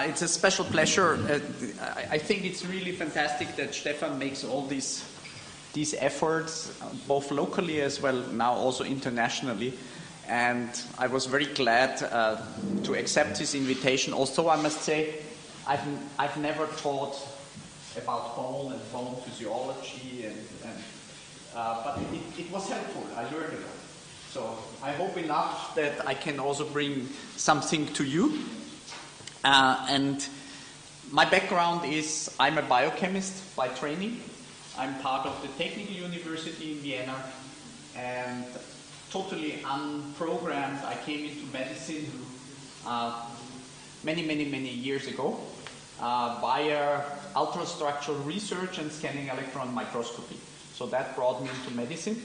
It's a special pleasure. I think it's really fantastic that Stefan makes all these efforts, both locally as well now also internationally. And I was very glad to accept his invitation. Also, I must say, I've never taught about bone and bone physiology, but it was helpful. I learned a lot. So I hope enough that I can also bring something to you. And my background is I'm a biochemist by training. I'm part of the Technical University in Vienna, and totally unprogrammed. I came into medicine many years ago via ultrastructural research and scanning electron microscopy. So that brought me into medicine.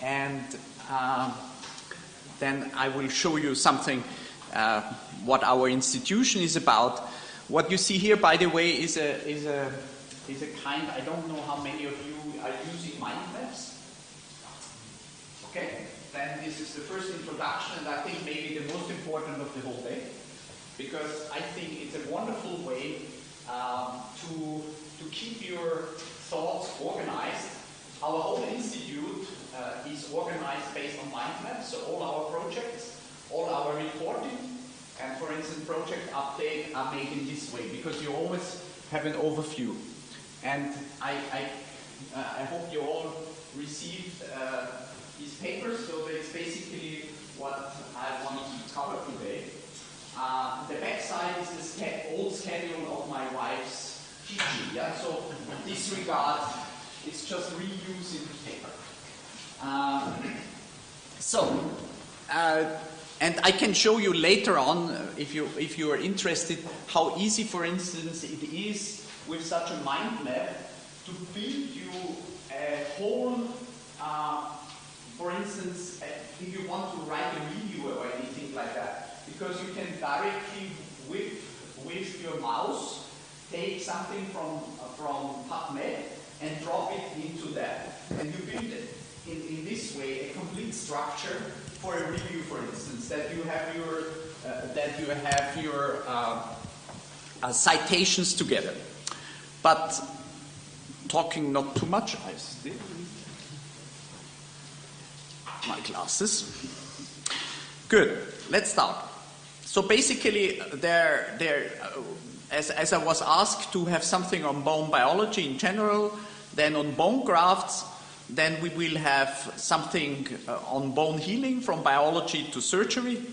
And then I will show you something what our institution is about. What you see here, by the way, is a kind. I don't know how many of you are using mind maps. Okay, then this is the first introduction, and I think maybe the most important of the whole day, because I think it's a wonderful way to keep your thoughts organized. Our whole institute is organized based on mind maps, so all our projects, all our reporting, and for instance, project update are made in this way, because you always have an overview. And I hope you all received these papers, so it's basically what I wanted to cover today. The back side is the old schedule of my wife's teaching, yeah? So disregard, it's just reuse in the paper. And I can show you later on, if you are interested, how easy, for instance, it is with such a mind map to build you a whole, for instance, if you want to write a review or anything like that, because you can directly with your mouse take something from PubMed and drop it into that, and you build it in this way a complete structure for a review, for instance, that you have your citations together. But talking not too much, I still need my glasses. Good, let's start. So basically, as I was asked to have something on bone biology in general, then on bone grafts, then we will have something on bone healing from biology to surgery,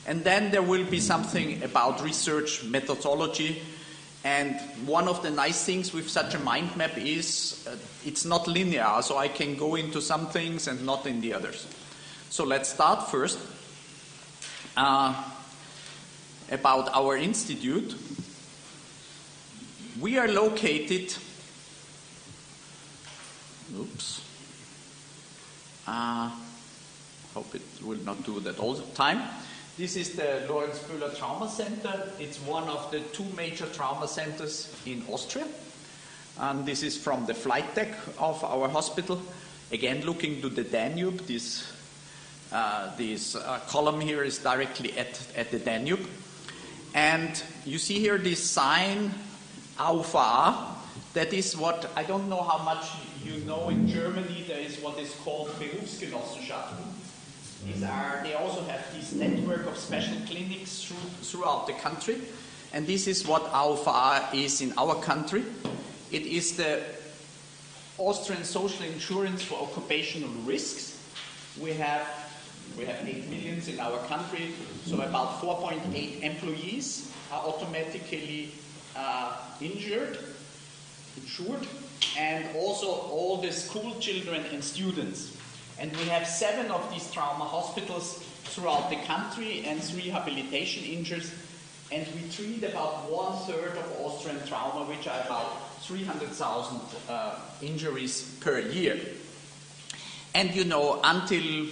and then there will be something about research methodology. And one of the nice things with such a mind map is it's not linear, so I can go into some things and not in the others. So let's start first about our institute. We are located, hope it will not do that all the time. This is the Lorenz Böhler Trauma Center. It's one of the two major trauma centers in Austria. And this is from the flight deck of our hospital. Again, looking to the Danube. This column here is directly at the Danube. And you see here this sign, AUVA. That is what, I don't know how much you know in Germany, there is what is called Berufsgenossenschaften. They also have this network of special clinics throughout the country. And this is what AUVA is in our country. It is the Austrian social insurance for occupational risks. We have 8 million in our country, so about 4.8 employees are automatically insured, and also all the school children and students. And we have 7 of these trauma hospitals throughout the country and 3 rehabilitation injuries. And we treat about 1/3 of Austrian trauma, which are about 300,000 injuries per year. And you know, until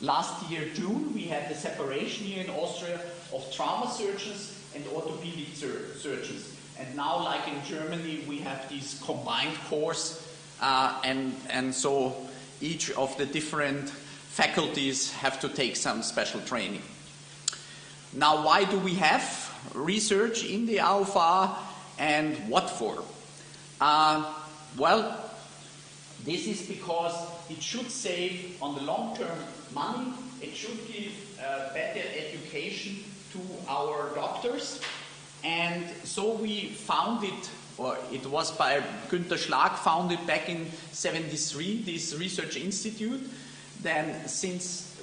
last year, June, we had the separation here in Austria of trauma surgeons and orthopedic surgeons. And now, like in Germany, we have these combined course, and so each of the different faculties have to take some special training. Now, why do we have research in the AUFA and what for? Well, this is because it should save on the long term money, it should give better education to our doctors, and so we founded, or it was by Günter Schlag founded back in '73, this research institute. Then since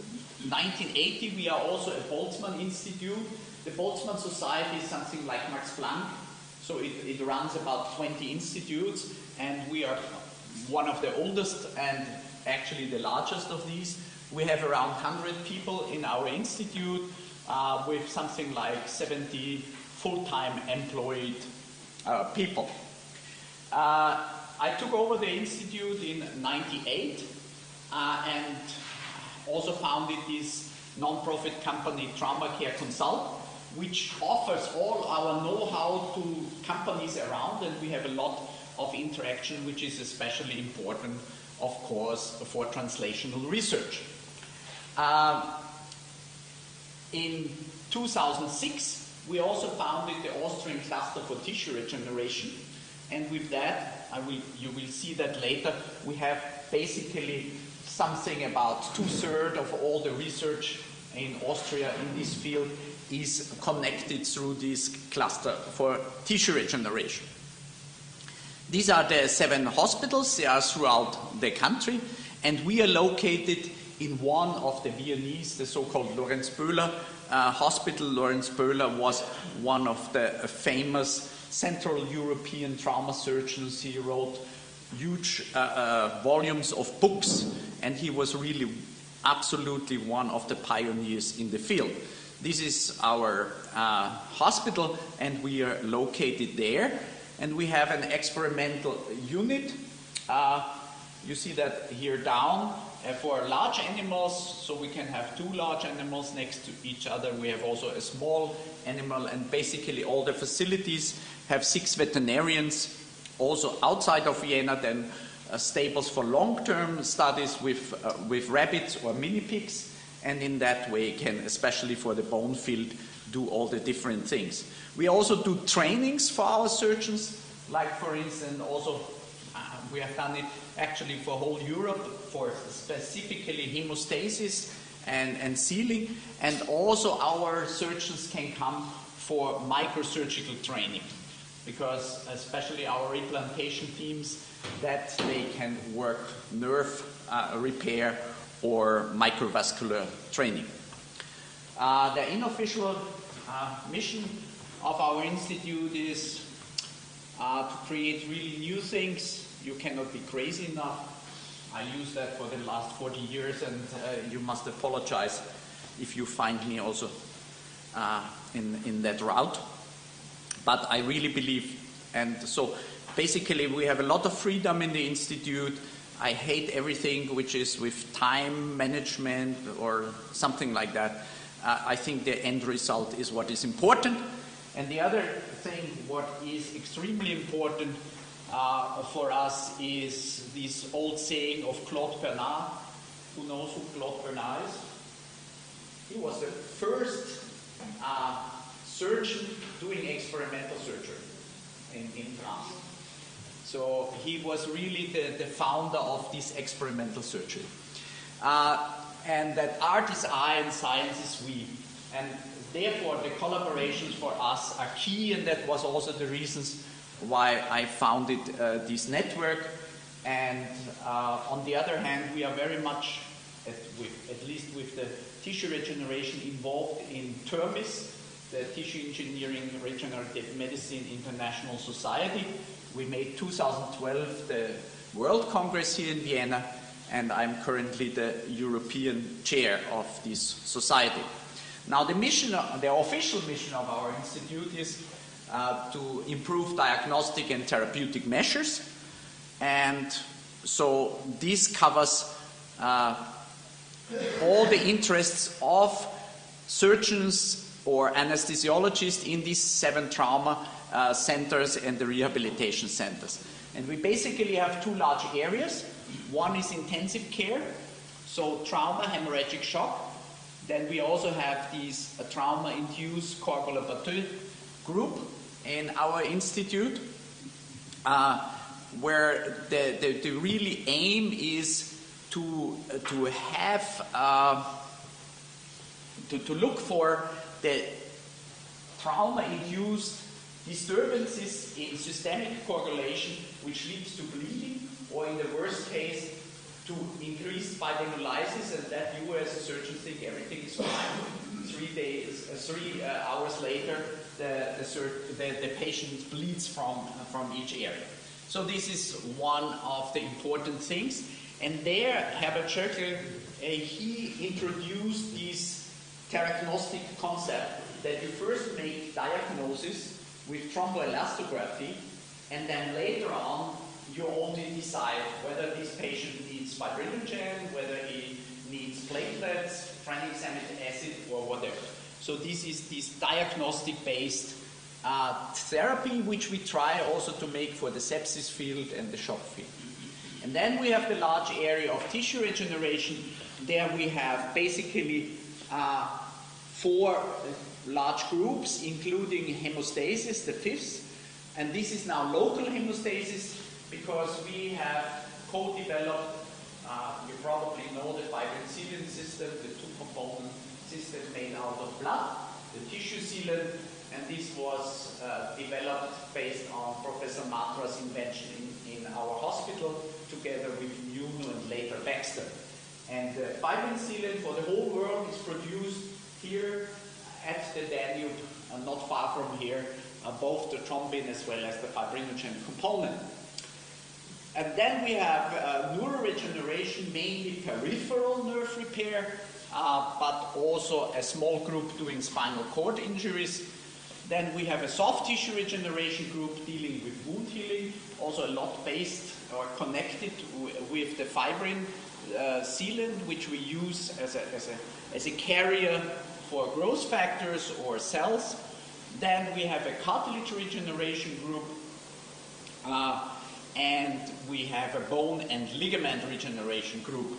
1980 we are also a Boltzmann Institute. The Boltzmann Society is something like Max Planck, so it runs about 20 institutes, and we are one of the oldest and actually the largest of these. We have around 100 people in our institute with something like 70 full-time employed people. I took over the institute in '98 and also founded this non-profit company Trauma Care Consult, which offers all our know-how to companies around, and we have a lot of interaction, which is especially important, of course, for translational research. In 2006, we also founded the Austrian Cluster for Tissue Regeneration, and with that, you will see that later, we have basically something about 2/3 of all the research in Austria in this field is connected through this cluster for tissue regeneration. These are the 7 hospitals. They are throughout the country, and we are located in one of the Viennese, the so-called Lorenz Böhler hospital. Lorenz Böhler was one of the famous Central European trauma surgeons. He wrote huge volumes of books, and he was really absolutely one of the pioneers in the field. This is our hospital, and we are located there, and we have an experimental unit. You see that here down for large animals, so we can have 2 large animals next to each other. We have also a small animal, and basically all the facilities have 6 veterinarians, also outside of Vienna, then stables for long-term studies with rabbits or mini pigs, and in that way can, especially for the bone field, do all the different things. We also do trainings for our surgeons, like for instance also we have done it actually for whole Europe for specifically hemostasis and sealing, and also our surgeons can come for microsurgical training, because especially our replantation teams, that they can work nerve repair or microvascular training. The unofficial mission of our institute is to create really new things. You cannot be crazy enough. I use that for the last 40 years, and you must apologize if you find me also in that route. But I really believe, and so basically we have a lot of freedom in the institute. I hate everything which is with time management or something like that. I think the end result is what is important. And the other thing what is extremely important for us is this old saying of Claude Bernard. Who knows who Claude Bernard is? He was the first surgeon doing experimental surgery in France. So he was really the founder of this experimental surgery. And that art is I and science is we. And therefore the collaborations for us are key, and that was also the reasons why I founded this network. And on the other hand, we are very much, at least with the tissue regeneration, involved in TERMIS, the Tissue Engineering Regenerative Medicine International Society. We made 2012 the World Congress here in Vienna, and I'm currently the European chair of this society. Now the mission, the official mission of our institute is to improve diagnostic and therapeutic measures, and so this covers all the interests of surgeons or anesthesiologists in these 7 trauma centers and the rehabilitation centers. And we basically have 2 large areas. One is intensive care, so trauma, hemorrhagic shock. Then we also have these trauma-induced coagulopathy group in our institute where the really aim is to look for the trauma-induced disturbances in systemic coagulation which leads to bleeding, or in the worst case to increased fibrinolysis, and that you as a surgeon think everything is fine. 3 hours later, the patient bleeds from each area. So this is one of the important things. And there, Herbert Schöckl, he introduced this therapnostic concept that you first make diagnosis with thromboelastography, and then later on you only decide whether this patient needs fibrinogen, whether he needs platelets, tranexamic acid, or whatever. So this is this diagnostic-based therapy, which we try also to make for the sepsis field and the shock field. And then we have the large area of tissue regeneration. There we have basically 4 large groups, including hemostasis, the 5th. And this is now local hemostasis because we have co-developed, you probably know the fibrin-sealant system, the 2-component system made out of blood, the tissue sealant, and this was developed based on Professor Matra's invention in our hospital, together with Nuno and later Baxter. And the fibrin sealant for the whole world is produced here at the Danube, not far from here, both the thrombin as well as the fibrinogen component. And then we have neuroregeneration, mainly peripheral nerve repair, but also a small group doing spinal cord injuries. Then we have a soft tissue regeneration group dealing with wound healing, also a lot based or connected with the fibrin sealant, which we use as a carrier for growth factors or cells. Then we have a cartilage regeneration group, and we have a bone and ligament regeneration group.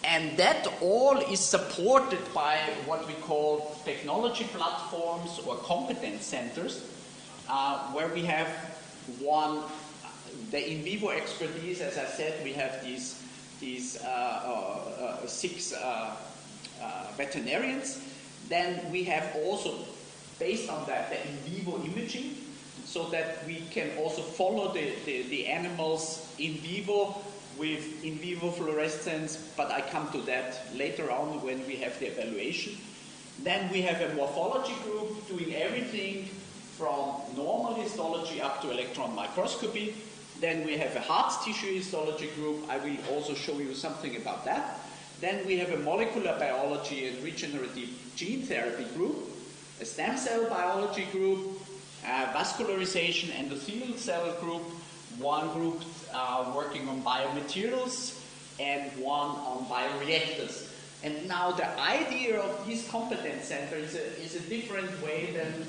And that all is supported by what we call technology platforms or competence centers, where we have the in vivo expertise. As I said, we have these 6 veterinarians. Then we have also, based on that, the in vivo imaging, so that we can also follow the animals in vivo with in vivo fluorescence, but I come to that later on when we have the evaluation. Then we have a morphology group doing everything from normal histology up to electron microscopy. Then we have a heart tissue histology group. I will also show you something about that. Then we have a molecular biology and regenerative gene therapy group, a stem cell biology group, a vascularization endothelial cell group, one group working on biomaterials, and one on bioreactors. And now the idea of this competence center is a different way than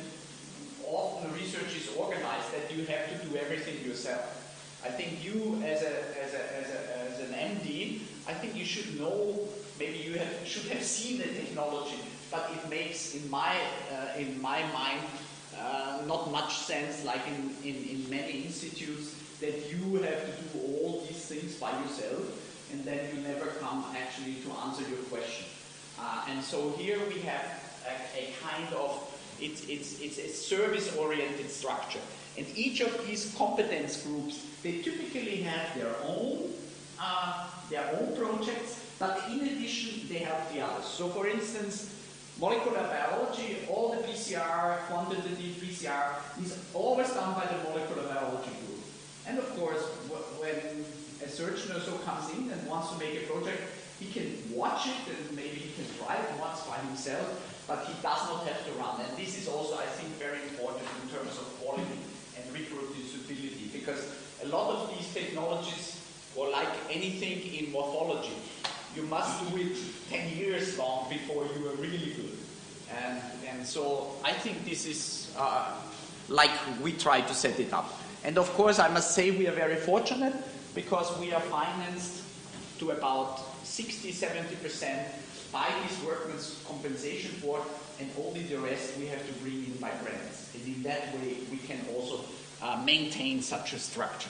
often research is organized, that you have to do everything yourself. I think you, as an MD, I think you should know, maybe you should have seen the technology, but it makes, in my mind, not much sense, like in many institutes, that you have to do all these things by yourself, and then you never come actually to answer your question. And so here we have a kind of, it's a service-oriented structure. And each of these competence groups, they typically have their own projects, but in addition, they help the others. So for instance, molecular biology, all the PCR, quantitative PCR, is always done by the molecular biology group. And of course, when a surgeon or so comes in and wants to make a project, he can watch it and maybe he can try it once by himself, but he does not have to run. And this is also, I think, very important in terms of quality and reproducibility, because a lot of these technologies, or like anything in morphology, you must do it 10 years long before you are really good. And so I think this is like we try to set it up. And of course, I must say we are very fortunate, because we are financed to about 60–70% by this Workmen's Compensation Board, and only the rest we have to bring in by grants. And in that way, we can also maintain such a structure.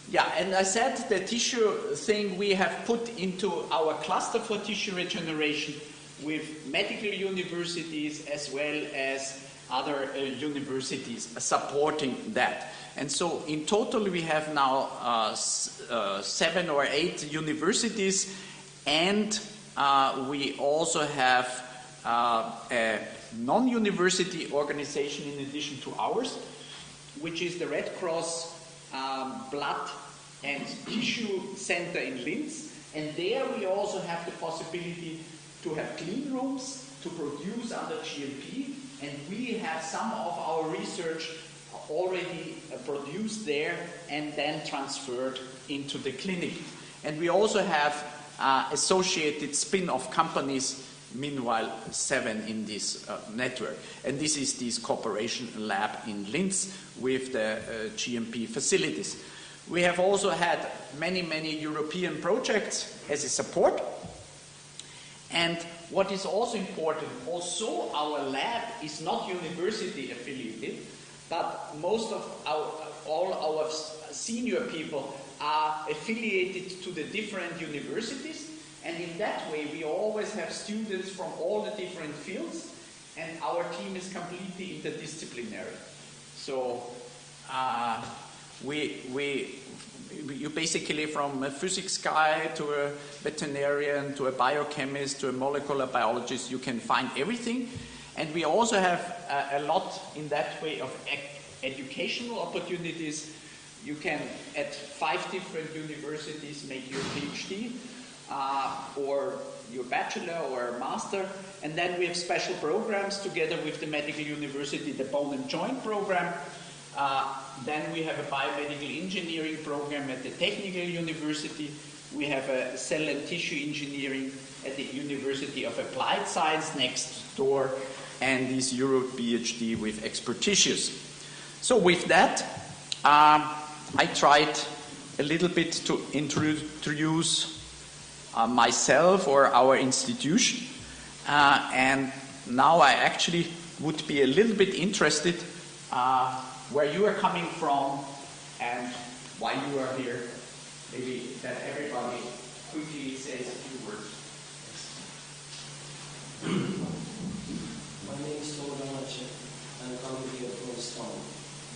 Yeah, and I said the tissue thing we have put into our cluster for tissue regeneration with medical universities as well as other universities supporting that. And so in total we have now 7 or 8 universities, and we also have a non-university organization in addition to ours, which is the Red Cross Blood and Tissue Center in Linz. And there we also have the possibility to have clean rooms to produce under GMP, and we have some of our research already produced there and then transferred into the clinic. And we also have associated spin-off companies, meanwhile 7 in this network. And this is this cooperation lab in Linz with the GMP facilities. We have also had many, many European projects as a support. And what is also important, also our lab is not university affiliated, but most of all our senior people are affiliated to the different universities. And in that way, we always have students from all the different fields, and our team is completely interdisciplinary. So you basically, from a physics guy to a veterinarian to a biochemist to a molecular biologist, you can find everything. And we also have a lot in that way of educational opportunities. You can, at 5 different universities, make your PhD or your bachelor or master. And then we have special programs together with the medical university, the bone and joint program. Then we have a biomedical engineering program at the technical university. We have a cell and tissue engineering at the University of Applied Science next door, and this Euro PhD with expert tissues. So with that, I tried a little bit to introduce myself or our institution, and now I actually would be a little bit interested where you are coming from and why you are here. Maybe that everybody quickly says a few words. My name is Tolga Mace. I'm coming here from Istanbul.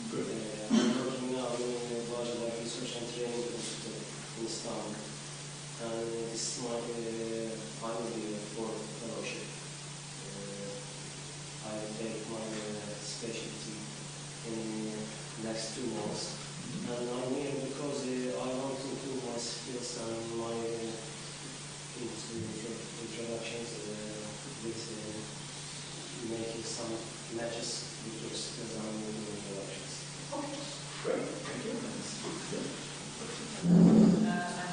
Good. I'm working now in Biological Research and Training Institute in Istanbul. And this is my final year for fellowship. I will take my specialty in next 2 months. And I'm here because I want to improve my skills and my introductions with making some matches with your skills and introductions. Okay, great. Thank you. I'm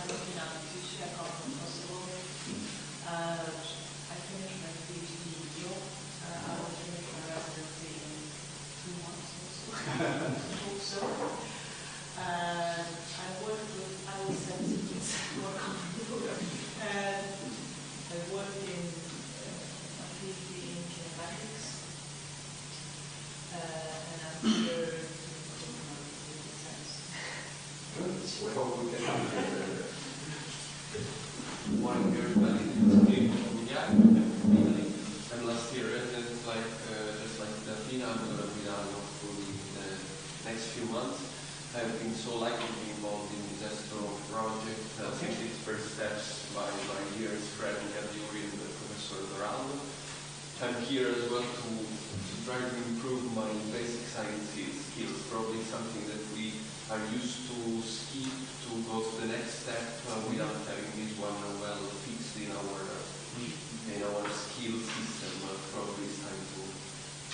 looking at tissue. I come from Kosovo. I finished my PhD in Lyon. I will finish my residency in 2 months also. I work with, I will send it's more comfortable. I work in a PhD in kinematics. And I'm here to improve my science. Well, we can help you. Morning, everybody. I'm last year resident, just like Daphina. I'm going to be down for the next few months. I've been so lucky to be involved in the Zestro project. Since its first steps by my dear friend Redl and the professors around. I'm here as well to try to improve my basic science skills, probably something that we are used to skip to go to the next step without having this one well fixed in our skill system. Probably it's time to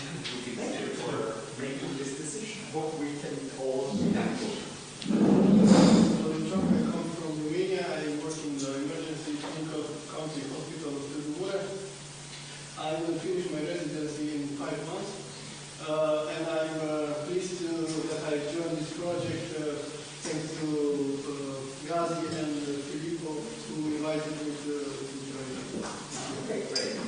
fix Thank you it. for making this decision. Hope we can all be helpful. I come from Romania. I work in the emergency clinical country hospital of Târgu. I will finish my residency in 5 months. And I'm pleased that I joined this project thanks to Gazi and Filippo, who invited me to join. Okay, great.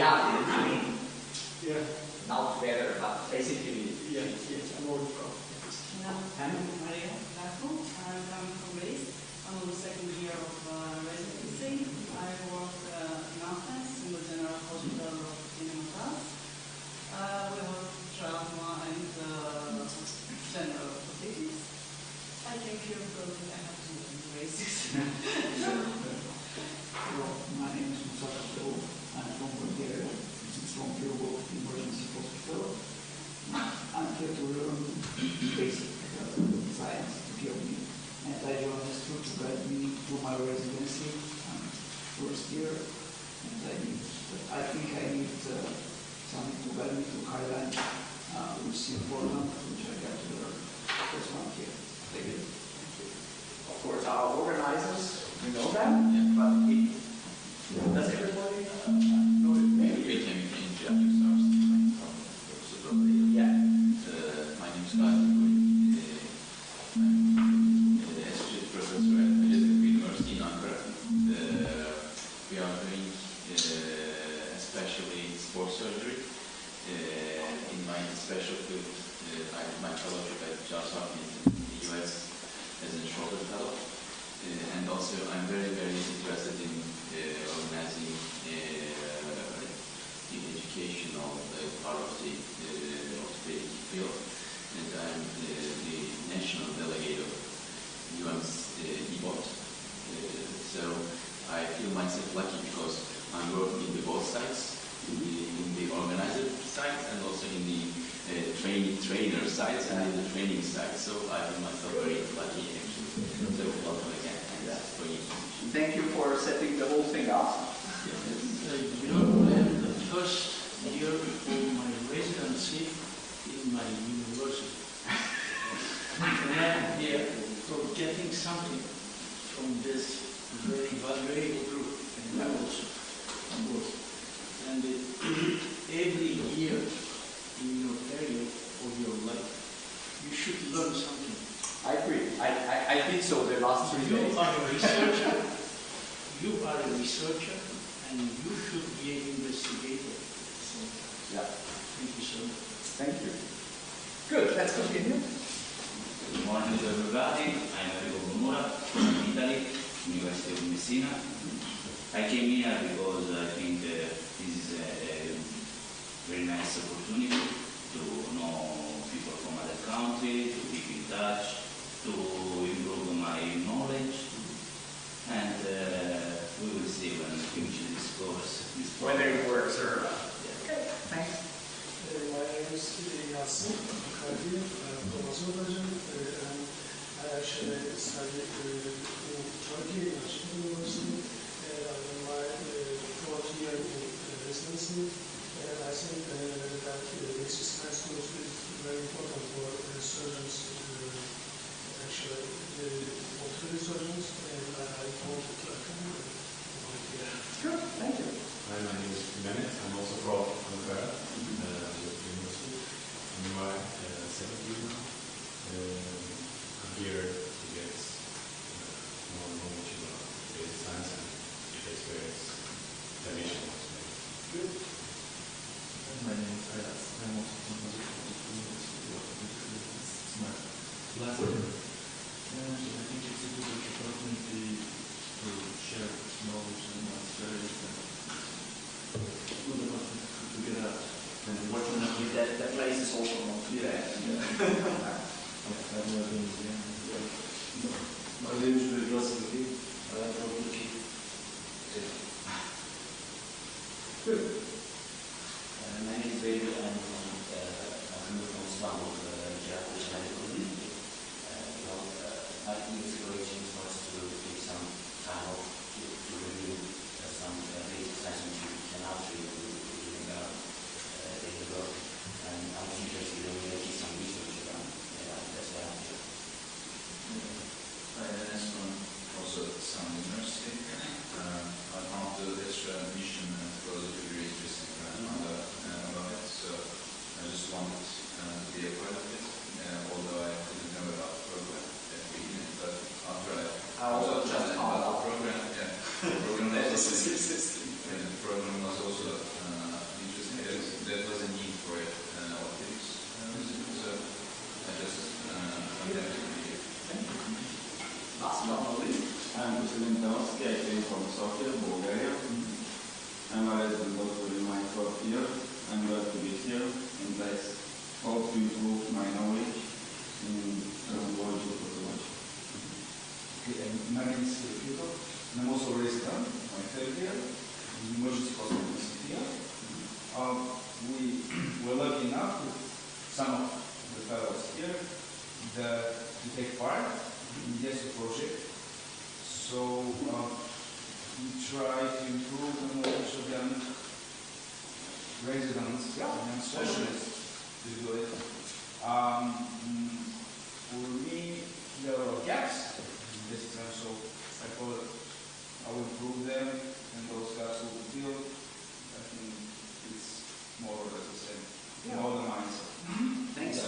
Yeah, I mean, Yeah. now together, but basically, Yeah. I'm working from. I'm Maria Laco. I'm coming from Greece. I'm on the second year of residency. I work in Athens in the General Hospital of Dinamatas. We work trauma and general orthopedics. I came here because I have to do basics. My name is Mustafa Sow. I'm from Bulgaria. It's from Pure Emergency Hospital. I'm here to learn basic science to kill me. And I joined this group to guide me through my residency first year. And I think I need something to guide me to highlight which is important, which I got to learn. That's why I'm here. Thank you. of course, our organizers, you know them, but does everybody know it? Maybe We can introduce ourselves. Yeah. My name is Gazi. I'm an associate professor at Redl University in Ankara. We are doing especially sports surgery. In my special field, I did my fellowship at Johns Hopkins in the US as a shoulder fellow. And also I'm very, very interested in organizing the educational part of the orthopedic field. And I'm the national delegate of UM's EBOT. So I feel myself lucky because I'm working in both sides, in the organizer side and also in the trainer side and in the training side. So I feel myself very lucky actually. So welcome again. Thank you for setting the whole thing up. You know, I am the first year of my residency in my university. And I am here for getting something from this very valuable group. And I also, of course. And every year in your career of your life, you should learn something. I agree. I did so the last 3 days. You are a researcher. You are a researcher, and you should be an investigator. So, Yeah. thank you so much. Thank you. Good. Let's continue. Good morning to everybody. I'm Enrico Bonura from Italy, University of Messina. I came here because I think this is a very nice opportunity to know people from other countries, to keep in touch, to improve my knowledge, and we will see when we finish this course. Whether it works or not. Okay. Thanks. My name is Yasin Khalil. I'm from Azerbaijan, and I actually studied in Turkey, National University, and I'm in my fourth year in residency. And I think that basic science course is very important for surgeons, actually orthopedic surgeons, and I wanted to attend here. Good. Thank you. Hi, my name is Mehmet. I'm also from Ankara, University. I'm in my second year now. I'm here to get more knowledge about basic science and experience technician. Good. My name is Ayaz. I'm also from the University of It's my last year. And I think it's a good opportunity to share knowledge and experience. Good opportunity to get out. And fortunately, that place is also not too bad. I've never been here. My name is Redl. I'm from Turkey. Good. My name is Redl. I'm from Istanbul, Cerrahpaşa Medical Clinic. I think it's a great chance for us to take some time off to review some basic science which we cannot review during our daily work. And I'm also interested in making some research around. That's why I'm here. Hi, I'm from also some university. I found the extra mission and further degree interesting about it. So we're lucky enough with some of the fellows here to take part in this project. So we try to improve the knowledge of young residents, young specialists to do it. For me, there are gaps in this term, so I thought I will improve them and those gaps will be filled. I think it's more or less the same. Yeah. All the mindset. Thanks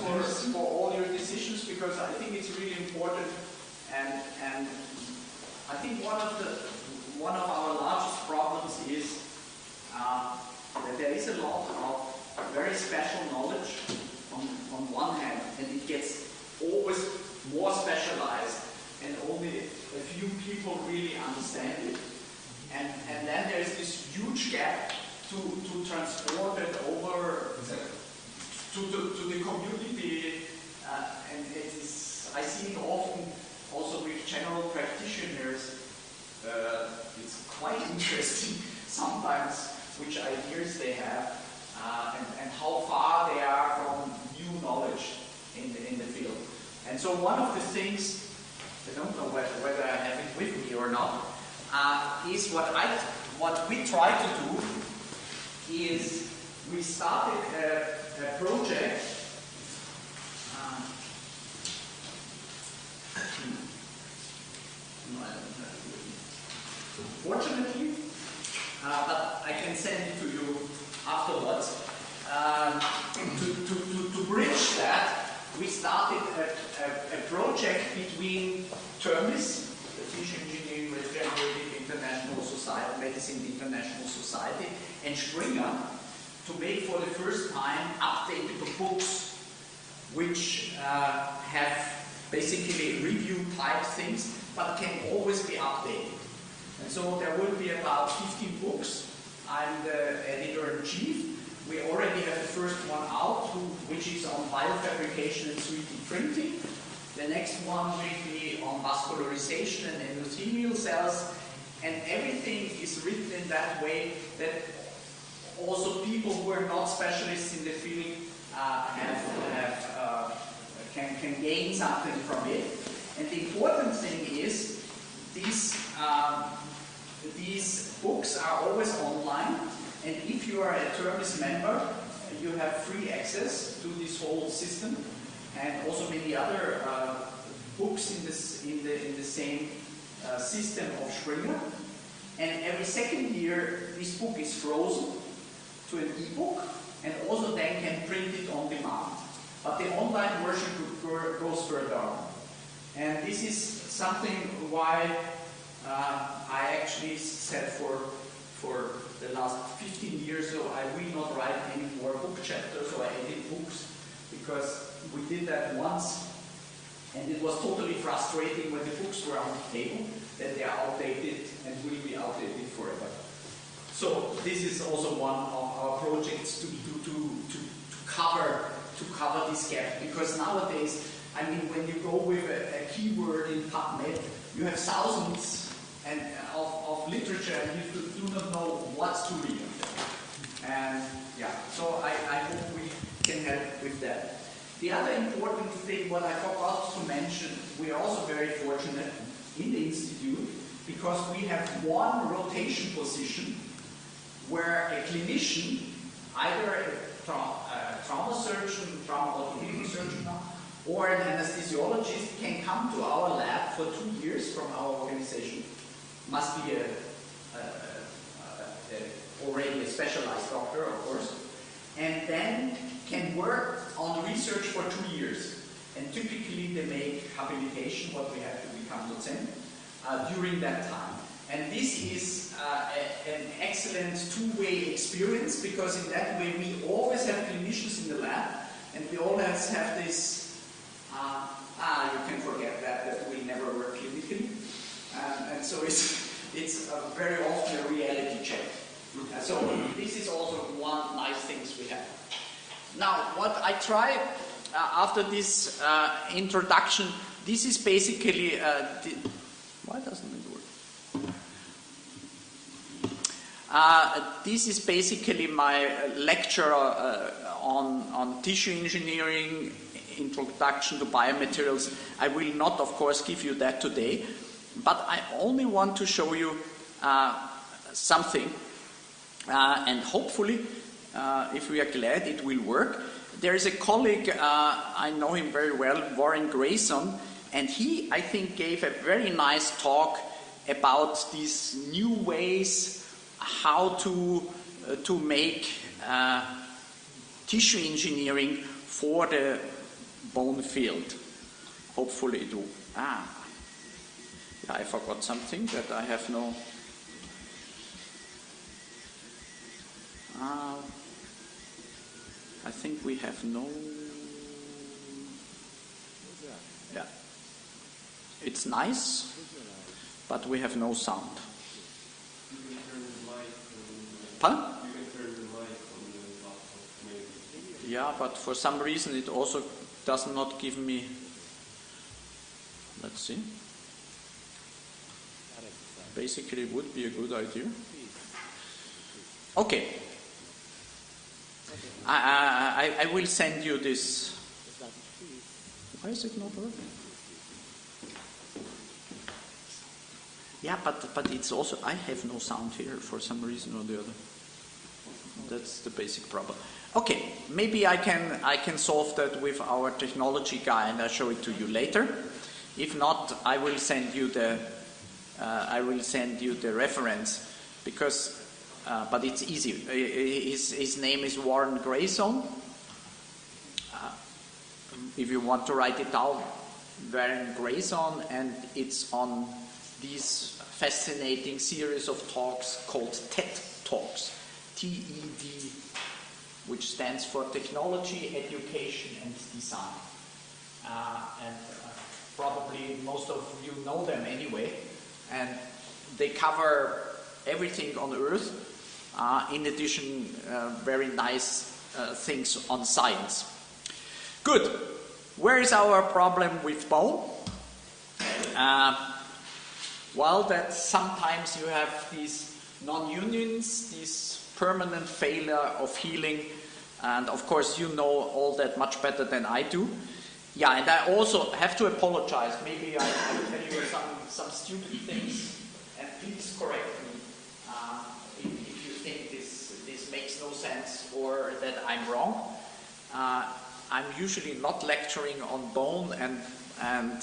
for all your decisions, because I think it's really important, and I think one of our largest problems is that there is a lot of very special knowledge on one hand, and it gets always more specialized, and only a few people really understand it. And then there's this huge gap to transform it over to the community, and it is, I see it often also with general practitioners. It's quite interesting sometimes which ideas they have and how far they are from new knowledge in the field. And so one of the things, I don't know whether I have it with me or not, is what we try to do is we started a project. No, I don't have it with me, fortunately, but I can send it to you afterwards. To bridge that, we started a project between TERMIS, the Tissue Engineering Regenerative International Society, Medicine International Society, and Springer, to make for the first time updatable books which have basically review type things, but can always be updated. And so there will be about 15 books. I'm the editor-in-chief. We already have the first one out, which is on biofabrication and 3D printing. The next one will be on vascularization and endothelial cells. And everything is written in that way that also people who are not specialists in the field can gain something from it. And the important thing is these books are always online, and if you are a TERMIS member, you have free access to this whole system, and also many other books in the same system of Springer. And every second year, this book is frozen to an ebook, and also then can print it on demand. But the online version goes further on. And this is something why I actually said for the last 15 years, so I will not write any more book chapters or edit books, because we did that once, and it was totally frustrating when the books were on the table, that they are outdated and will be outdated forever. So this is also one of our projects to cover this gap, because nowadays, I mean, when you go with a keyword in PubMed, you have thousands of literature, and you do not know what to read. And yeah, so I hope we can help with that. The other important thing, what I forgot to mention, we are also very fortunate in the institute, because we have one rotation position where a clinician, either a trauma surgeon, trauma orthopedic surgeon, or an anesthesiologist, can come to our lab for 2 years from our organization. Must be already a specialized doctor, of course, and then can work on research for 2 years. And typically they make habilitation, what we have to become docent, during that time. And this is an excellent two-way experience, because in that way we always have clinicians in the lab, and we always have this, you can forget that we never work clinically. And so it's very often a reality check. So this is also one nice things we have. Now, what I try after this introduction, this is basically, why doesn't it work? This is basically my lecture on tissue engineering, introduction to biomaterials. I will not, of course, give you that today, but I only want to show you something, and hopefully, if we are glad, it will work. There is a colleague, I know him very well, Warren Grayson, and he, I think, gave a very nice talk about these new ways how to make tissue engineering for the bone field. Hopefully it will. Yeah, I forgot something that I have no. I think we have no. Yeah, it's nice, but we have no sound. Pardon? You can turn the mic on the laptop, maybe. Yeah, but for some reason it also does not give me. Let's see. Basically, it would be a good idea. Okay. I will send you this. Why is it not working? Yeah, but it's also, I have no sound here for some reason or the other. That's the basic problem. Okay, maybe I can solve that with our technology guy, and I'll show it to you later. If not, I will send you the reference, because but it's easy. His name is Warren Grayson. If you want to write it down, Warren Grayson, and it's on these fascinating series of talks called TED Talks, TED, which stands for Technology, Education and Design. And probably most of you know them anyway, and they cover everything on Earth, in addition very nice things on science. Good. Where is our problem with bone? Well, that sometimes you have these non-unions, this permanent failure of healing, and of course you know all that much better than I do. Yeah, and I also have to apologize. Maybe I tell you some stupid things, and please correct me if you think this makes no sense or that I'm wrong. I'm usually not lecturing on bone, and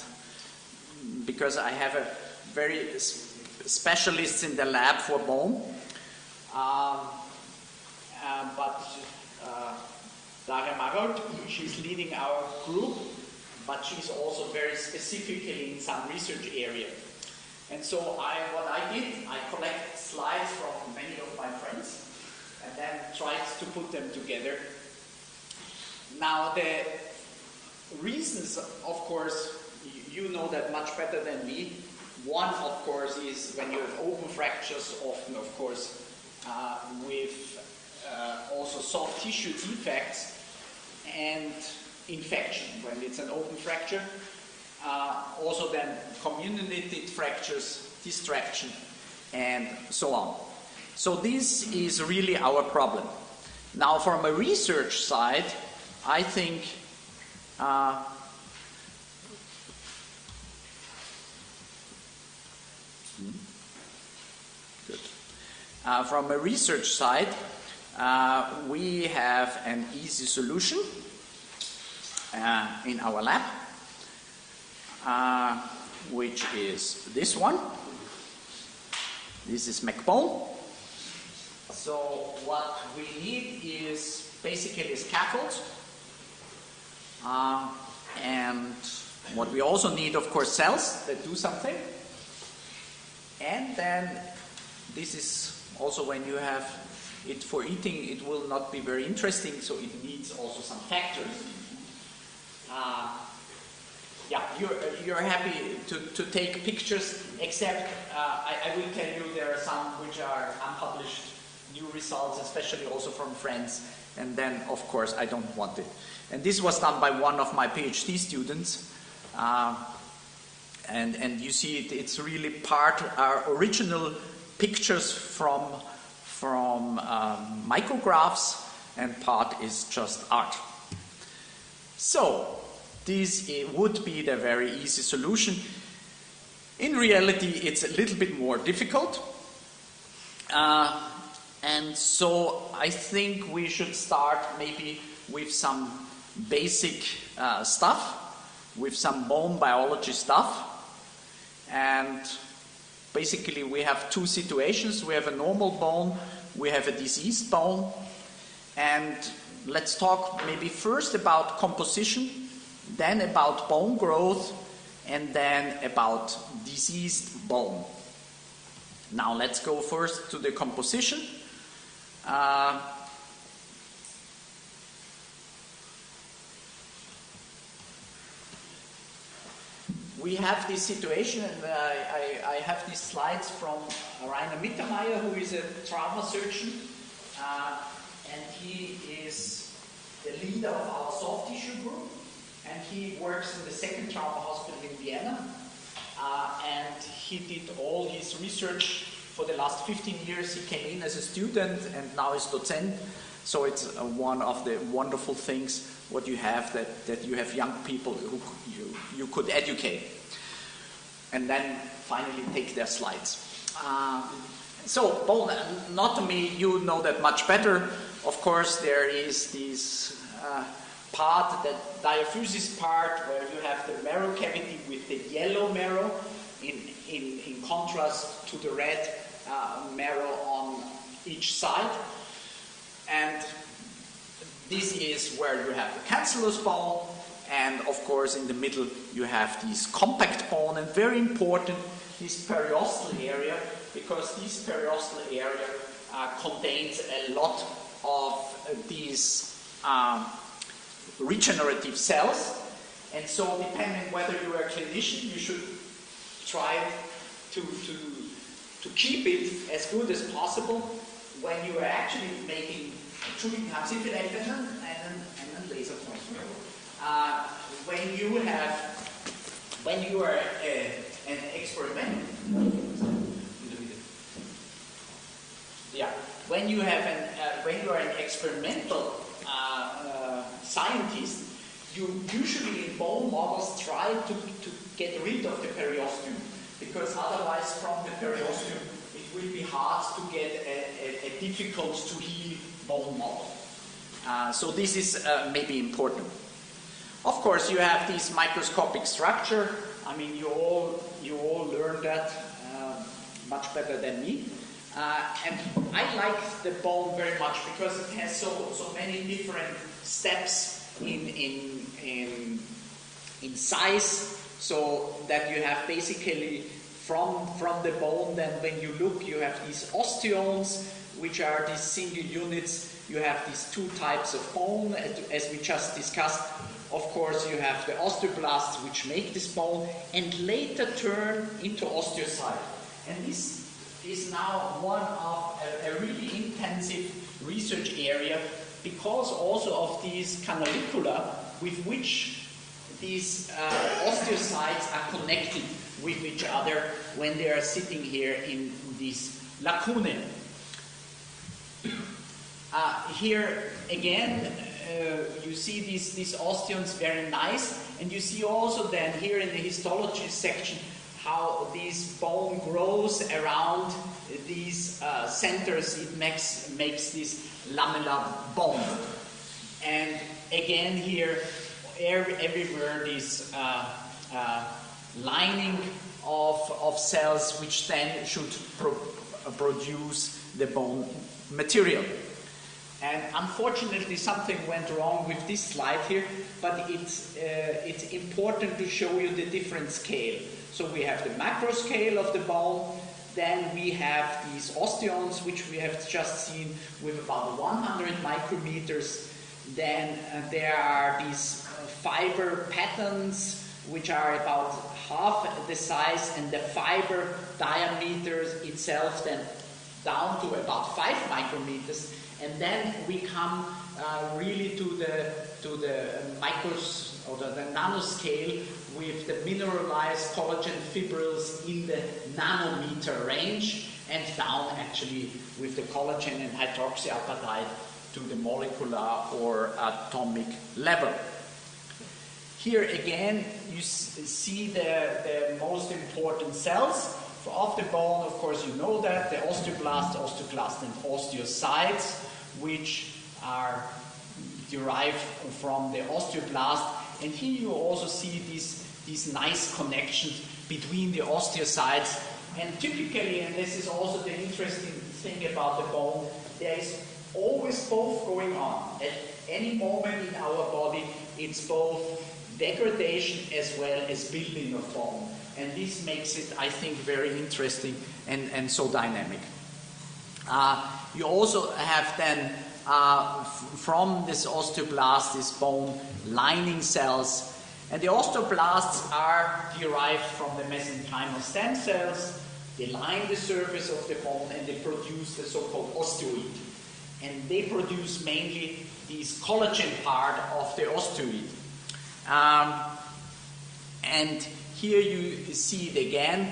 because I have a very specialists in the lab for bone, but Daria Marold, she's leading our group, but she's also very specifically in some research area. And so what I did, I collected slides from many of my friends and then tried to put them together. Now the reasons, of course, you know that much better than me. One, of course, is when you have open fractures, often, of course, with also soft tissue defects and infection. When it's an open fracture, also then comminuted fractures, distraction, and so on. So this is really our problem. Now, from a research side, I think good. From a research side, we have an easy solution in our lab, which is this one. This is McBone. So what we need is basically a scaffold, and what we also need, of course, cells that do something. And then this is also when you have it for eating, it will not be very interesting, so it needs also some factors. Yeah, you're happy to take pictures, except I will tell you there are some which are unpublished new results, especially also from friends, and then of course I don't want it. And this was done by one of my PhD students, and you see it's really part our original pictures from from micrographs, and part is just art. So this would be the very easy solution. In reality, it's a little bit more difficult. And so I think we should start maybe with some basic stuff, with some bone biology stuff. And basically we have two situations. We have a normal bone, we have a diseased bone. And let's talk maybe first about composition, then about bone growth, and then about diseased bone. Now let's go first to the composition. We have this situation, and I have these slides from Rainer Mittermeier, who is a trauma surgeon, and he is the leader of our soft tissue group, and he works in the second trauma hospital in Vienna, and he did all his research for the last 15 years. He came in as a student and now is docent, so it's one of the wonderful things what you have, that you have young people who you could educate and then finally take their slides. So bone anatomy, you know that much better. Of course, there is this part, the diaphysis part, where you have the marrow cavity with the yellow marrow in contrast to the red marrow on each side. And this is where you have the cancellous bone, and of course in the middle you have this compact bone, and very important, this periostal area, because this periostal area contains a lot of these regenerative cells, and so depending whether you are a clinician, you should try to keep it as good as possible when you are actually making treatment and then laser transfer. When you are an experiment, when you are an experimental scientist, you usually in bone models try to get rid of the periosteum, because otherwise from the periosteum it will be hard to get a difficult to heal bone model. So this is maybe important. Of course, you have this microscopic structure. I mean, you all learned that much better than me. And I like the bone very much because it has so many different steps in size, so that you have basically from the bone, then when you look, you have these osteons, which are these single units. You have these two types of bone, as we just discussed. Of course, you have the osteoblasts, which make this bone, and later turn into osteocyte. And this is now one of a really intensive research area, because also of these canalicula with which these osteocytes are connected with each other when they are sitting here in this lacunae. Here again, you see these osteons very nice, and you see also then here in the histology section how this bone grows around these centers. It makes this lamellar bone. And again here, everywhere this lining of cells which then should produce the bone material. And unfortunately something went wrong with this slide here, but it's important to show you the different scale. So we have the macro scale of the bone, then we have these osteons, which we have just seen with about 100 micrometers. Then there are these fiber patterns, which are about half the size, and the fiber diameter itself then down to about 5 micrometers. And then we come really to the micros or the nanoscale with the mineralized collagen fibrils in the nanometer range. and down actually with the collagen and hydroxyapatite to the molecular or atomic level. Here again you see the most important cells of the bone. Of course you know that, the osteoblast, osteoclast and osteocytes, which are derived from the osteoblast. And here you also see these nice connections between the osteocytes. And typically, and this is also the interesting thing about the bone, there is always both going on. At any moment in our body, it's both degradation as well as building of bone. And this makes it, I think, very interesting and so dynamic. You also have then, from this osteoblast, this bone lining cells. And the osteoblasts are derived from the mesenchymal stem cells. They line the surface of the bone and they produce the so-called osteoid. And they produce mainly this collagen part of the osteoid. And here you see it again,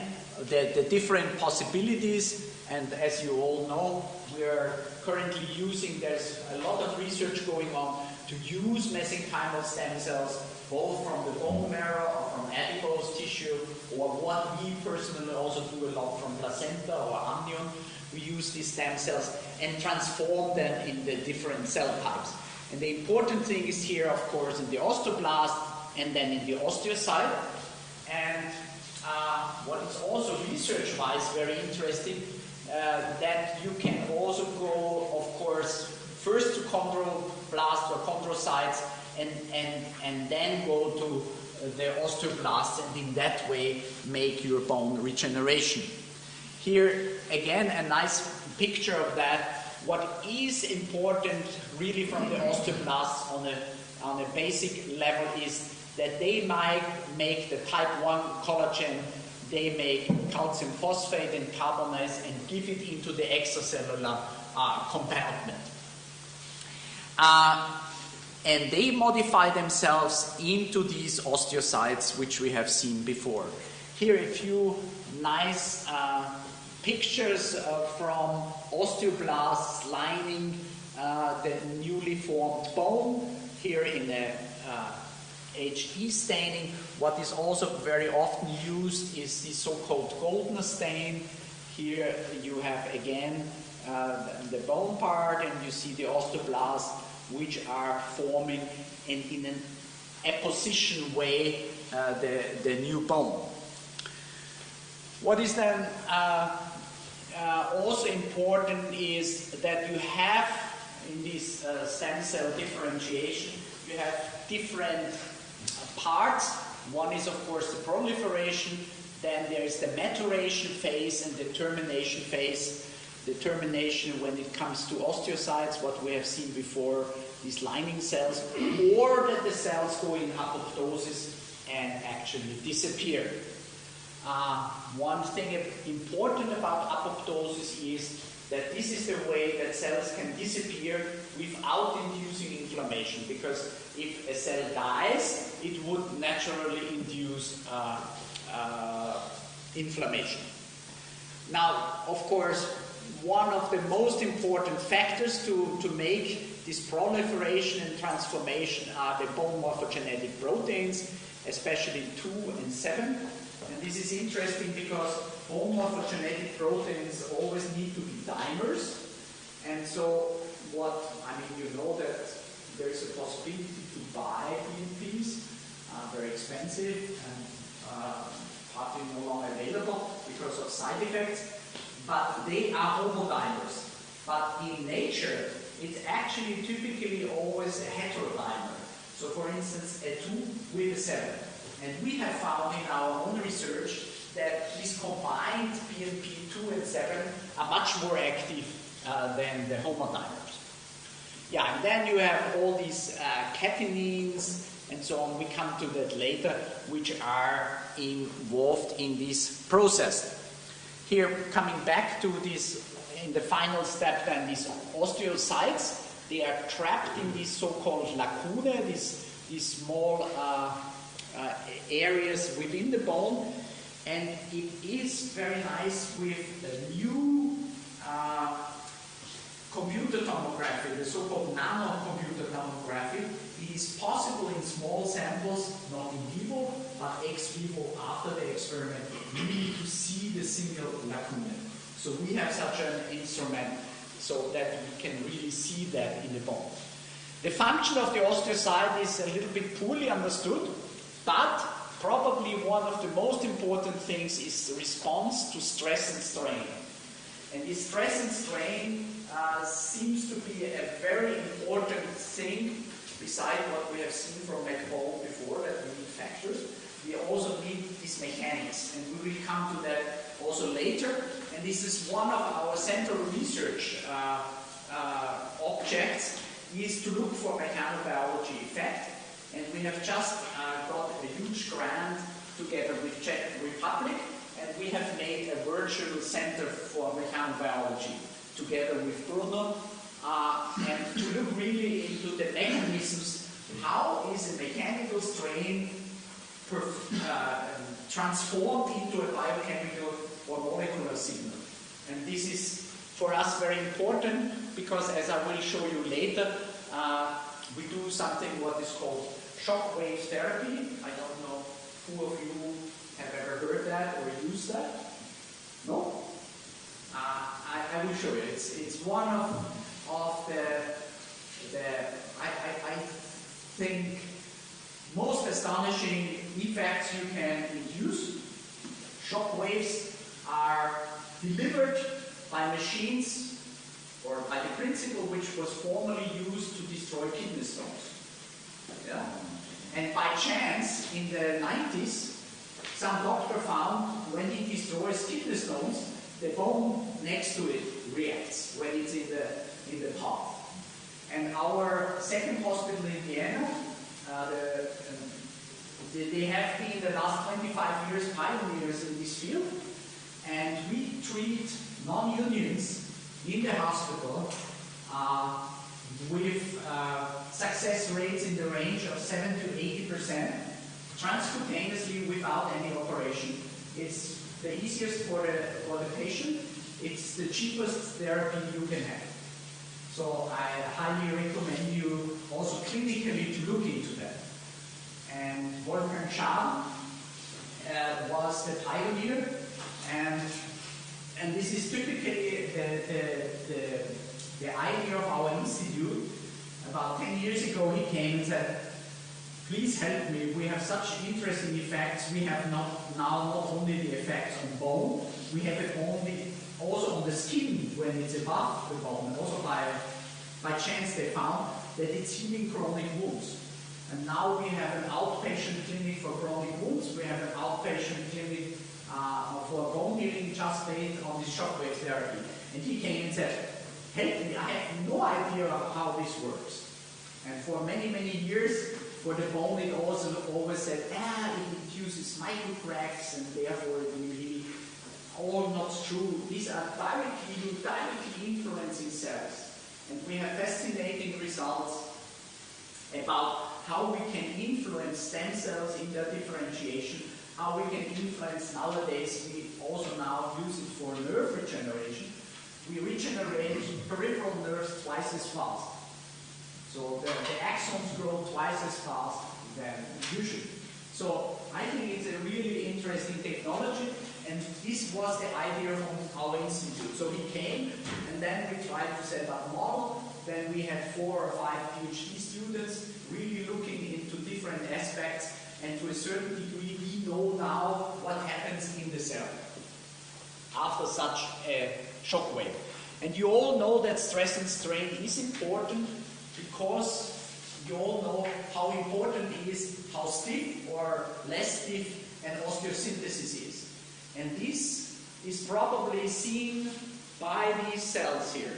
the different possibilities. And as you all know, we are currently using, there's a lot of research going on to use mesenchymal stem cells, both from the bone marrow or from adipose tissue, or what we personally also do a lot from placenta or amnion. We use these stem cells and transform them in the different cell types. And the important thing is here, of course, in the osteoblast and then in the osteocyte. And what is also research-wise very interesting, that you can also go, of course, first to chondroblast or chondrocytes and then go to the osteoblasts, and in that way make your bone regeneration. Here again a nice picture of that. What is important really from the osteoblasts on a basic level is that they might make the type 1 collagen, they make calcium phosphate and carbonase and give it into the extracellular compartment. And they modify themselves into these osteocytes, which we have seen before. Here a few nice pictures from osteoblasts lining the newly formed bone. Here in a HE staining. What is also very often used is the so-called Goldner stain. Here you have again the bone part, and you see the osteoblasts, which are forming in an apposition way the new bone. What is then also important is that you have in this stem cell differentiation, you have different parts. One is of course the proliferation, then there is the maturation phase and the termination phase. The termination when it comes to osteocytes, what we have seen before, these lining cells, or that the cells go in apoptosis and actually disappear. One thing important about apoptosis is that this is the way that cells can disappear without inducing inflammation, because if a cell dies, it would naturally induce inflammation. Now, of course, one of the most important factors to make this proliferation and transformation are the bone morphogenetic proteins, especially 2 and 7. And this is interesting because bone morphogenetic proteins always need to be dimers. And so you know that there is a possibility to buy BNPs, very expensive and partly no longer available because of side effects. But they are homodimers. But in nature, it's actually typically always a heterodimer. So for instance, a 2 with a 7. And we have found in our own research that these combined BNP 2 and 7 are much more active than the homodimers. Yeah, and then you have all these catenines and so on. We come to that later, which are involved in this process. Here, coming back to this, in the final step then, these osteocytes, they are trapped in these so-called lacunae, these small areas within the bone, and it is very nice with the new computer tomography, the so-called nano-computer tomography, is possible in small samples, not in vivo, but ex vivo after the experiment, really to see the single lacunae. So we have such an instrument so that we can really see that in the bone. The function of the osteocyte is a little bit poorly understood, but probably one of the most important things is the response to stress and strain. And this stress and strain seems to be a very important thing, beside what we have seen from McBone before, that we need factors. We also need these mechanics, and we will come to that also later. And this is one of our central research objects, is to look for mechanobiology effect. And we have just got a huge grant together with Czech Republic, and we have made a virtual center for mechanobiology together with Bruno, and to look really into the mechanisms. How is a mechanical strain transformed into a biochemical or molecular signal? And this is for us very important, because as I will show you later, we do something what is called shock wave therapy. I don't know who of you have ever heard that or used that. No? I will show you. It's one of the I think most astonishing effects you can induce. Shock waves are delivered by machines, or by the principle which was formerly used to destroy kidney stones. Yeah? And by chance, in the 90s, some doctor found when he destroys kidney stones, the bone next to it reacts when it's in the pot. And our second hospital in Vienna, they have been the last 25 years pioneers in this field, and we treat non-unions in the hospital with success rates in the range of 7 to 80%, transcutaneously without any operation. It's the easiest for the patient. It's the cheapest therapy you can have. So I highly recommend you also clinically to look into that. And Wolfgang Scham was the pioneer, and this is typically the idea of our institute. About 10 years ago he came and said, please help me, we have such interesting effects. We have now not only the effects on bone, we have it also on the skin when it's above the bone. And also by chance they found that it's healing chronic wounds. And now we have an outpatient clinic for chronic wounds. We have an outpatient clinic for bone healing just based on this shockwave therapy. And he came and said, help me, I have no idea how this works. And for many, many years, for the bone, it also always said, it induces microcracks, and therefore it will heal. All not true. These are directly influencing cells. And we have fascinating results about how we can influence stem cells in their differentiation, how we can influence nowadays, we also now use it for nerve regeneration. We regenerate peripheral nerves twice as fast. So the axons grow twice as fast than usually. So I think it's a really interesting technology, and this was the idea from our institute. So he came, and then we tried to set up a model. Then we had 4 or 5 PhD students really looking into different aspects, and to a certain degree we know now what happens in the cell after such a shock wave. And you all know that stress and strain is important, because you all know how important it is, how stiff or less stiff an osteosynthesis is. And this is probably seen by these cells here,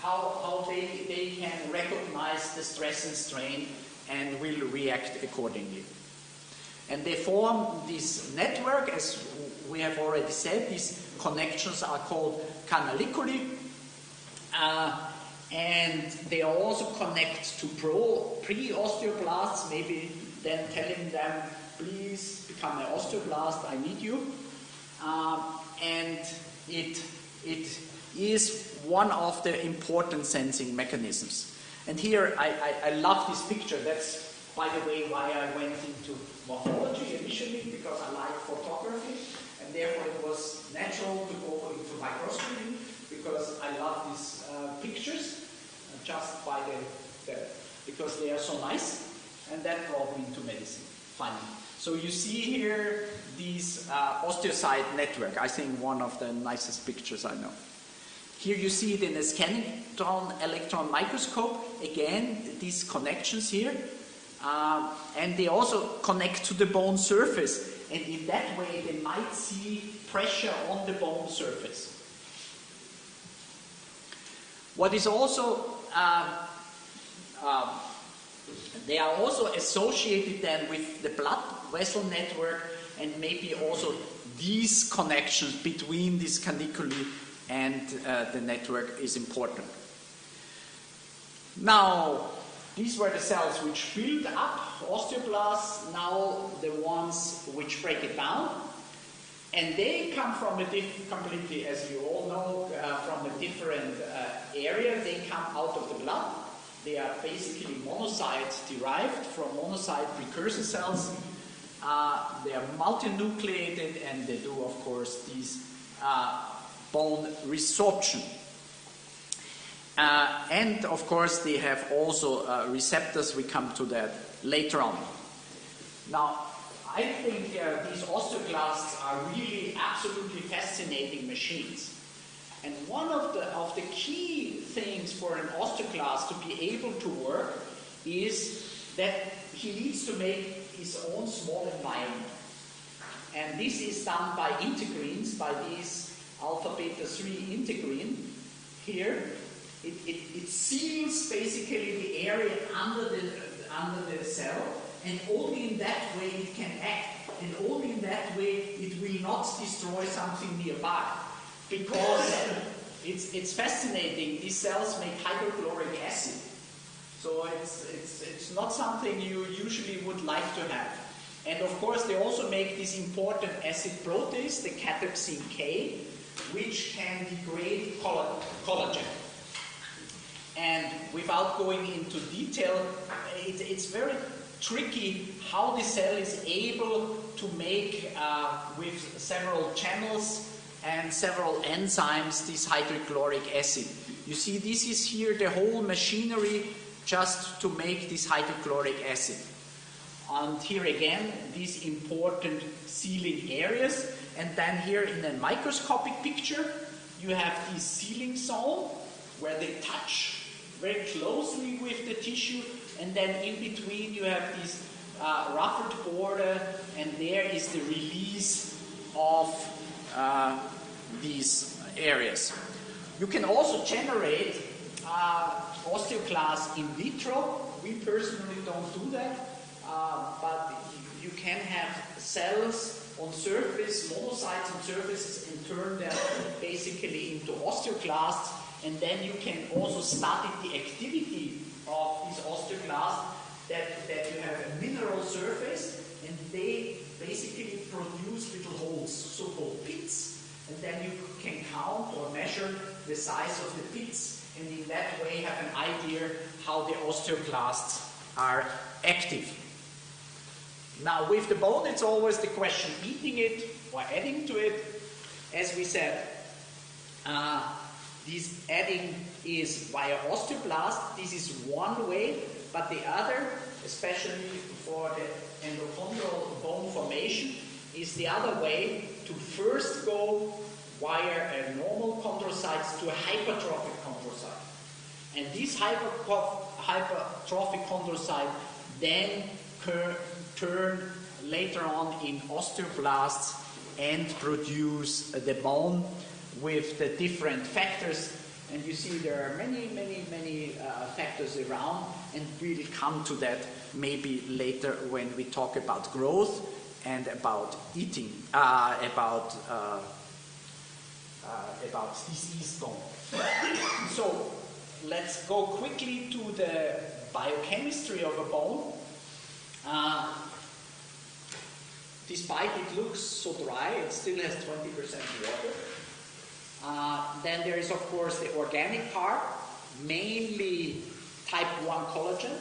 how they can recognize the stress and strain and will react accordingly. And they form this network, as we have already said. These connections are called canaliculi, and they also connect to pre-osteoblasts, maybe then telling them, please become an osteoblast, I need you. And it It is one of the important sensing mechanisms. And here I love this picture. That's, by the way, why I went into morphology initially, because I like photography, and therefore it was natural to go into microscopy, because I love these pictures, just by because they are so nice, and that brought me into medicine, finally. So you see here these osteocyte network, I think one of the nicest pictures I know. Here you see it in a scanning electron microscope, again, these connections here, and they also connect to the bone surface, and in that way they might see pressure on the bone surface. What is also, they are also associated then with the blood vessel network, and maybe also these connections between these caniculi and the network is important. Now, these were the cells which build up osteoblasts, now the ones which break it down. And they come from a completely, as you all know, from a different area. They come out of the blood. They are basically monocytes derived from monocyte precursor cells. They are multinucleated, and they do, of course, these bone resorption. And, of course, they have also receptors. We come to that later on. Now, I think these osteoclasts are really absolutely fascinating machines. And one of the key things for an osteoclast to be able to work is that he needs to make his own small environment. And this is done by integrins, by these alpha beta 3 integrin here. It seals basically the area under the cell, and only in that way it can act, and only in that way it will not destroy something nearby. Because it's fascinating, these cells make hydrochloric acid. So it's not something you usually would like to have. And of course they also make this important acid protease, the catepsin K, which can degrade collagen. And without going into detail, it's very tricky how the cell is able to make, with several channels and several enzymes, this hydrochloric acid. You see, this is here the whole machinery just to make this hydrochloric acid. And here again, these important sealing areas. And then here in a microscopic picture, you have this sealing zone where they touch very closely with the tissue, and then in between you have this ruffled border, and there is the release of these areas. You can also generate osteoclasts in vitro. We personally don't do that, but you can have cells on surface, monocytes on surfaces, and turn them basically into osteoclasts. And then you can also study the activity of these osteoclasts, that you have a mineral surface, and they basically produce little holes, so-called pits, and then you can count or measure the size of the pits, and in that way have an idea how the osteoclasts are active. Now with the bone, it's always the question, eating it or adding to it. As we said, this adding is via osteoblast. This is one way, but the other, especially for the endochondral bone formation, is the other way to first go via a normal chondrocytes to a hypertrophic chondrocyte. And this hypertrophic chondrocyte then turn later on in osteoblasts and produce the bone with the different factors. And you see there are many factors around, and we'll come to that maybe later when we talk about growth and about eating, about diseased bone. So let's go quickly to the biochemistry of a bone. Despite it looks so dry, it still has 20% water. Then there is, of course, the organic part, mainly type 1 collagen.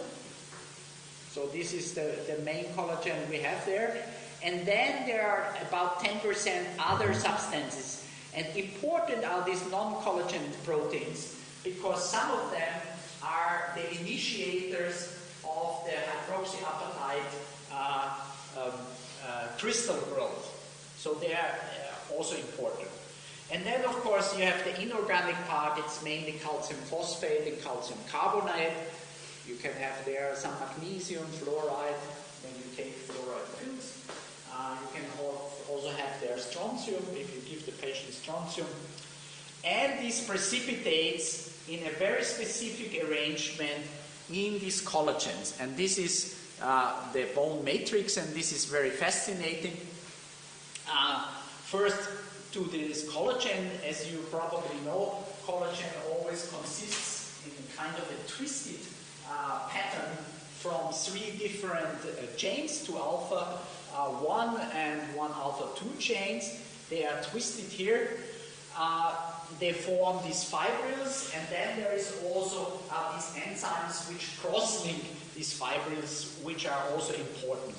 So this is the main collagen we have there. And then there are about 10% other substances. And important are these non-collagen proteins, because some of them are the initiators of the hydroxyapatite crystal growth. So they are also important. And then, of course, you have the inorganic part. It's mainly calcium phosphate and calcium carbonate. You can have there some magnesium, fluoride, when you take fluoride pills. You can also have there strontium, if you give the patient strontium. And this precipitates in a very specific arrangement in these collagens. And this is the bone matrix, and this is very fascinating. First, to this collagen, as you probably know, collagen always consists in kind of a twisted pattern from 3 different chains, 2 alpha 1 and 1 alpha 2 chains. They are twisted here. They form these fibrils, and then there is also these enzymes which cross-link these fibrils, which are also important.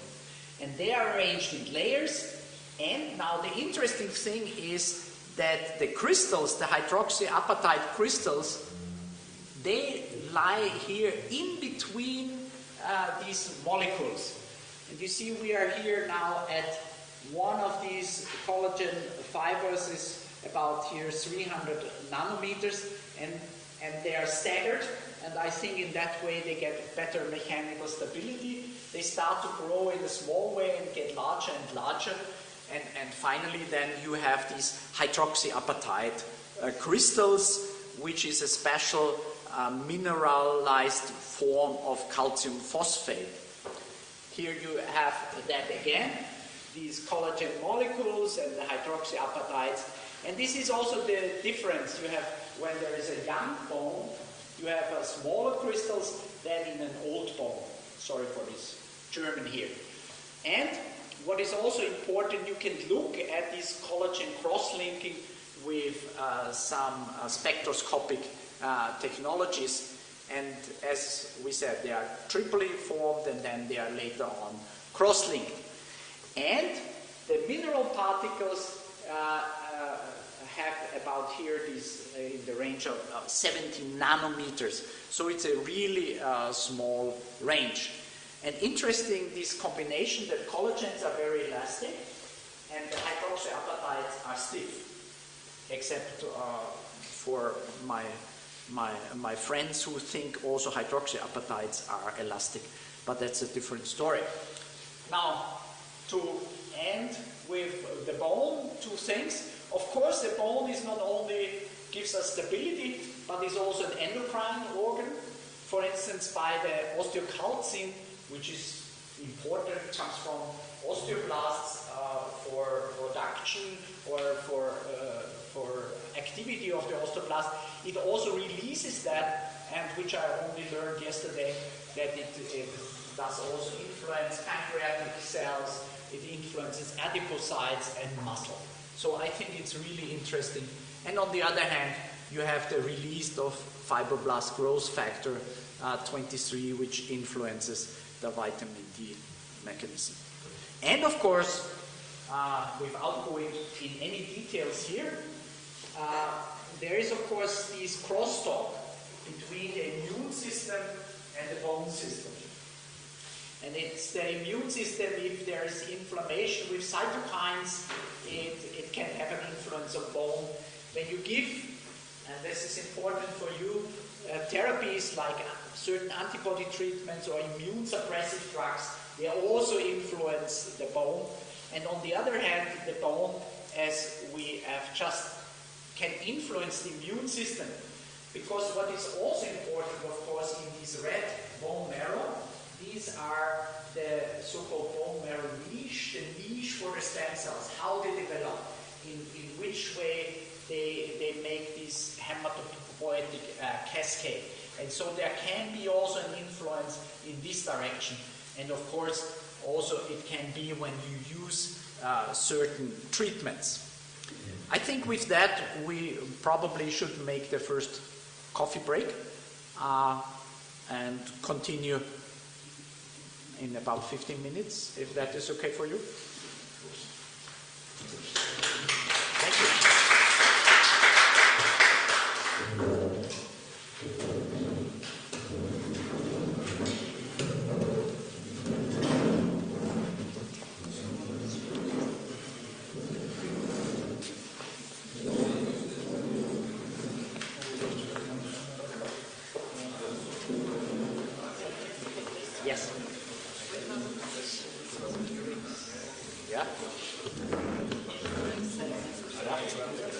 And they are arranged in layers. And now the interesting thing is that the crystals, the hydroxyapatite crystals, they lie here in between these molecules. And you see we are here now at one of these collagen fibers is about here 300 nanometers, and they are staggered, and I think in that way they get better mechanical stability. They start to grow in a small way and get larger and larger, and finally then you have these hydroxyapatite crystals, which is a special mineralized form of calcium phosphate. Here you have that again, these collagen molecules and the hydroxyapatites. And this is also the difference. You have, when there is a young bone, you have smaller crystals than in an old bone. Sorry for this German here. And what is also important, you can look at this collagen cross-linking with some spectroscopic technologies. And as we said, they are triply formed and then they are later on cross-linked. And the mineral particles have about here these in the range of 70 nanometers. So it's a really small range. And interesting, this combination that collagens are very elastic and the hydroxyapatites are stiff, except for my friends who think also hydroxyapatites are elastic, but that's a different story. Now, to end with the bone, 2 things. Of course, the bone is not only gives us stability, but is also an endocrine organ. For instance, by the osteocalcin, which is important, comes from osteoblasts for production or for activity of the osteoblast. It also releases that, and which I only learned yesterday, that it does also influence pancreatic cells, it influences adipocytes and muscle. So I think it's really interesting. And on the other hand, you have the release of fibroblast growth factor 23, which influences the vitamin D mechanism. And of course, without going in any details here, there is of course this crosstalk between the immune system and the bone system. And it's the immune system, if there is inflammation with cytokines, it can have an influence on bone. When you give, and this is important for you, therapies like certain antibody treatments or immune suppressive drugs, they also influence the bone. And on the other hand, the bone, as we have just, can influence the immune system. Because what is also important, of course, in this red bone marrow, these are the so-called bone marrow niche, the niche for the stem cells, how they develop, in which way they make this hematopoietic cascade. And so there can be also an influence in this direction. And of course, also it can be when you use certain treatments. I think with that we probably should make the first coffee break and continue in about 15 minutes, if that is okay for you. Thank you. Yes. Yeah. Yeah.